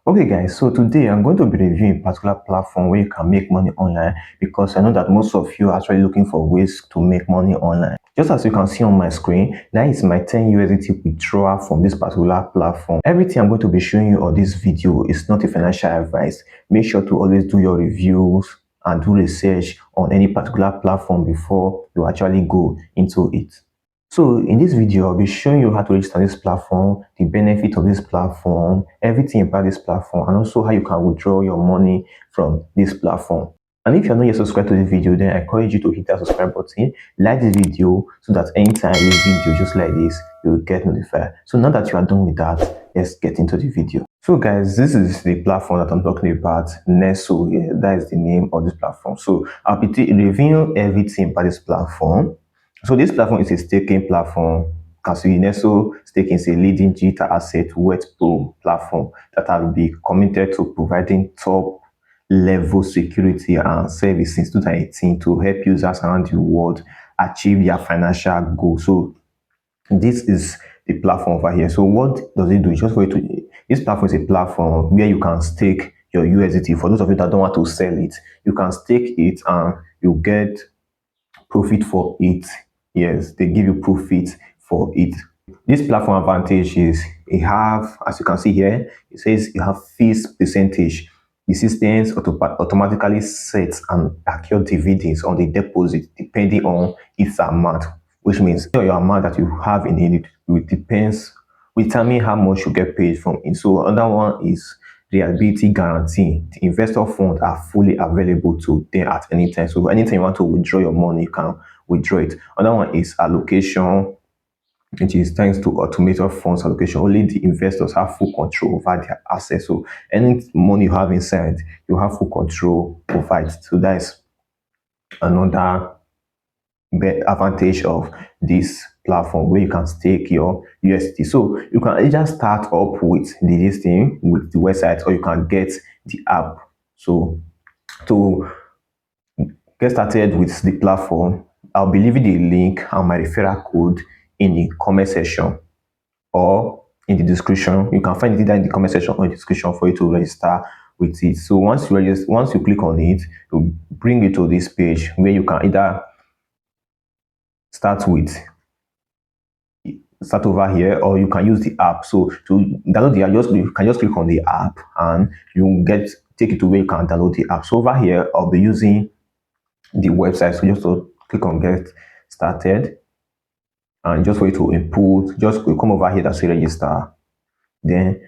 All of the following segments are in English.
Okay guys, so today I'm going to be reviewing a particular platform where you can make money online, because I know that most of you are actually looking for ways to make money online. Just as you can see on my screen, that is my 10 USDT withdrawal from this particular platform. Everything I'm going to be showing you on this video is not a financial advice. Make sure to always do your reviews and do research on any particular platform before you actually go into it. So in this video, I'll be showing you how to register this platform, the benefit of this platform, everything about this platform, and also how you can withdraw your money from this platform. And if you're not yet subscribed to this video, then I encourage you to hit that subscribe button, like this video, so that anytime I release video just like this, you will get notified. So now that you are done with that, let's get into the video. So guys, this is the platform that I'm talking about, Nexo. Yeah, that is the name of this platform. So I'll be reviewing everything about this platform. So this platform is a staking platform. As you know, staking is a leading digital asset wealth pool platform that will be committed to providing top level security and services in 2018 to help users around the world achieve their financial goals. So this is the platform over here. So what does it do? It's just for you to, this platform is a platform where you can stake your USDT. For those of you that don't want to sell it, you can stake it and you get profit for it. Yes, they give you profit for it. This platform advantage is you have, as you can see here, it says you have fees percentage. The systems automatically sets and accrue dividends on the deposit depending on its amount, which means your amount that you have in it will determine how much you get paid from it. So another one is reliability guarantee. The investor funds are fully available to them at any time. So anytime you want to withdraw your money, you can withdraw it. Another one is allocation, which is thanks to automated funds allocation. Only the investors have full control over their assets. So any money you have inside, you have full control over it. So that is another advantage of this platform where you can stake your USDT. So you can either start up with this thing with the website, or you can get the app. So to get started with the platform, I'll be leaving the link and my referral code in the comment section or in the description. You can find it either in the comment section or in the description for you to register with it. So once you click on it, it will bring you to this page where you can either start over here, or you can use the app. So to download the app, you can just click on the app and you take it to where you can download the app. So over here, I'll be using the website. So just to click on get started, and just for you to input, just come over here that say register. Then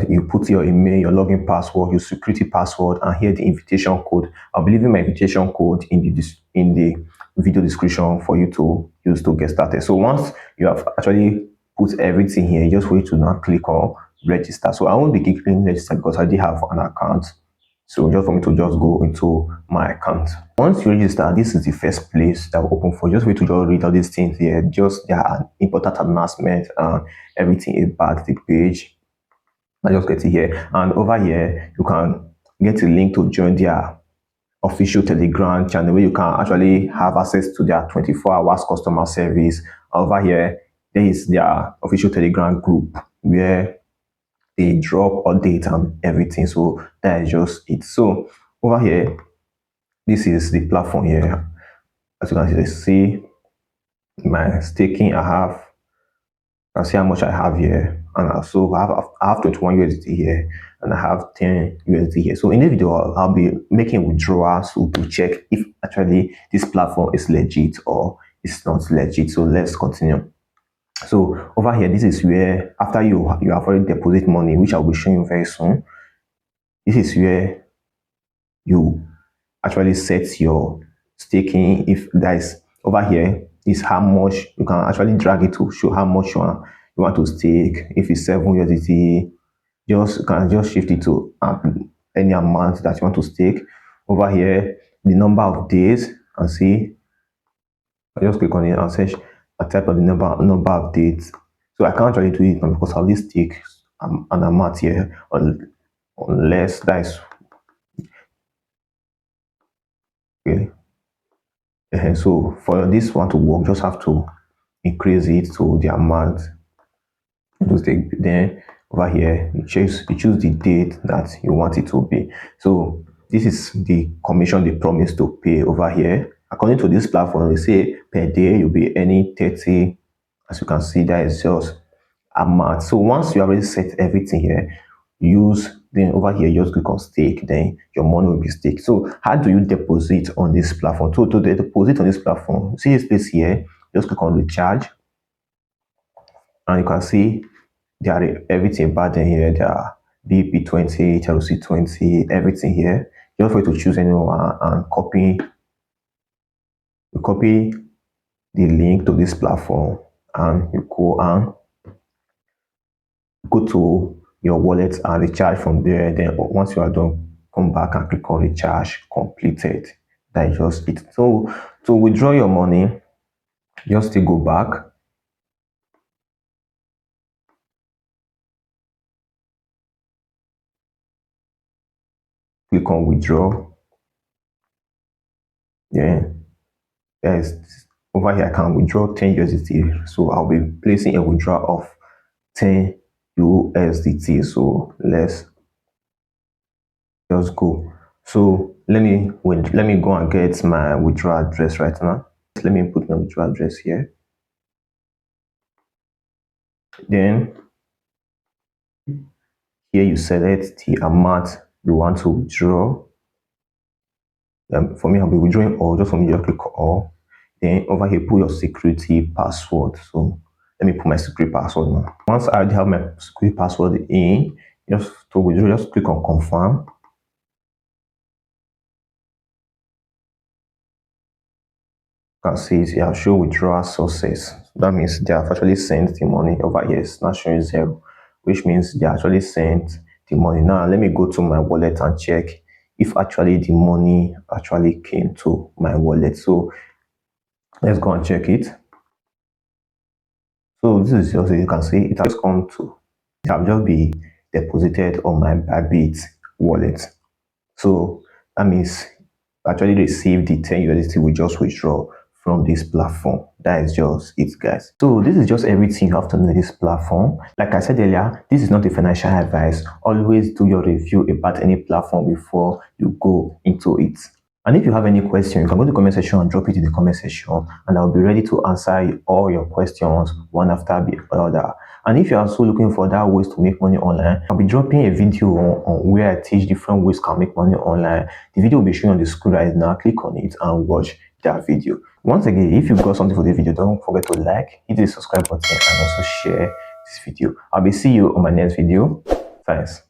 you put your email, your login password, your security password, and here the invitation code. I'll be leaving my invitation code in the video description for you to use to get started. So once you have actually put everything here, just wait to now click on register. So I won't be clicking register because I did have an account. So just for me to just go into my account. Once you register, this is the first place that will open for you. Just wait to just read all these things here. Just there are important announcements and everything about the page. I just get it here, and over here you can get a link to join their official Telegram channel where you can actually have access to their 24 hours customer service. Over here, there is their official Telegram group where they drop updates and everything. So that is just it. So over here, this is the platform here. As you can see my staking. I see how much I have here, and also I have 21 USDT here, and I have 10 USD here. So in this video, I'll be making withdrawals to check if actually this platform is legit or it's not legit. So let's continue. So over here, this is where after you have already deposited money, which I'll be showing you very soon. This is where you actually set your staking. If that is over here, is how much you can actually drag it to show how much you want to stake. If it's 7 USDT, you can just shift it to any amount that you want to stake. Over here, the number of days, and see, I just click on it and search a type of the number of days. So I can't really do it now because I'll just stake an amount here, unless that is okay. And so for this one to work, just have to increase it to the amount. Just take, then Over here, you choose the date that you want it to be. So this is the commission they promise to pay over here. According to this platform, they say per day you'll be earning 30. As you can see, that is just amount. So once you already set everything here, then over here you just click on stake, then your money will be staked. So how do you deposit on this platform? To deposit on this platform, see this place here, just click on recharge, and you can see there are everything about them here. There are BP20, TLC20, everything here. Just for you to choose anyone and copy the link to this platform, and you go to your wallet and recharge from there. Then once you are done, come back and click on recharge completed. That is just it. So to withdraw your money, just to go back, click on withdraw. Then there's over here I can withdraw 10 USDT. So I'll be placing a withdrawal of 10 USDT. So let's just go. So let me go and get my withdrawal address right now. Let me put my withdrawal address here. Then here you select the amount you want to withdraw. For me, I'll be withdrawing all. Just for me, just click all. Then over here, put your security password. So let me put my secret password now. Once I already have my secret password in, just to withdraw, just click on confirm. You can see it here, show withdrawal success. That means they have actually sent the money. Over here, it's not showing 0, which means they actually sent the money. Now let me go to my wallet and check if actually the money actually came to my wallet. So let's go and check it. So this is just, you can see it has come to, it have just be deposited on my Bybit wallet. So that means I actually received the 10 USDT we just withdraw from this platform. That is just it, guys. So this is just everything you have to know this platform. Like I said earlier, this is not a financial advice. Always do your review about any platform before you go into it. And if you have any question, you can go to the comment section and drop it in the comment section, and I'll be ready to answer all your questions one after the other. And if you're also looking for that ways to make money online, I'll be dropping a video on where I teach different ways you can make money online. The video will be shown on the screen right now. Click on it and watch that video. Once again, if you got something for the video, don't forget to like, hit the subscribe button, and also share this video. I'll be seeing you on my next video. Thanks.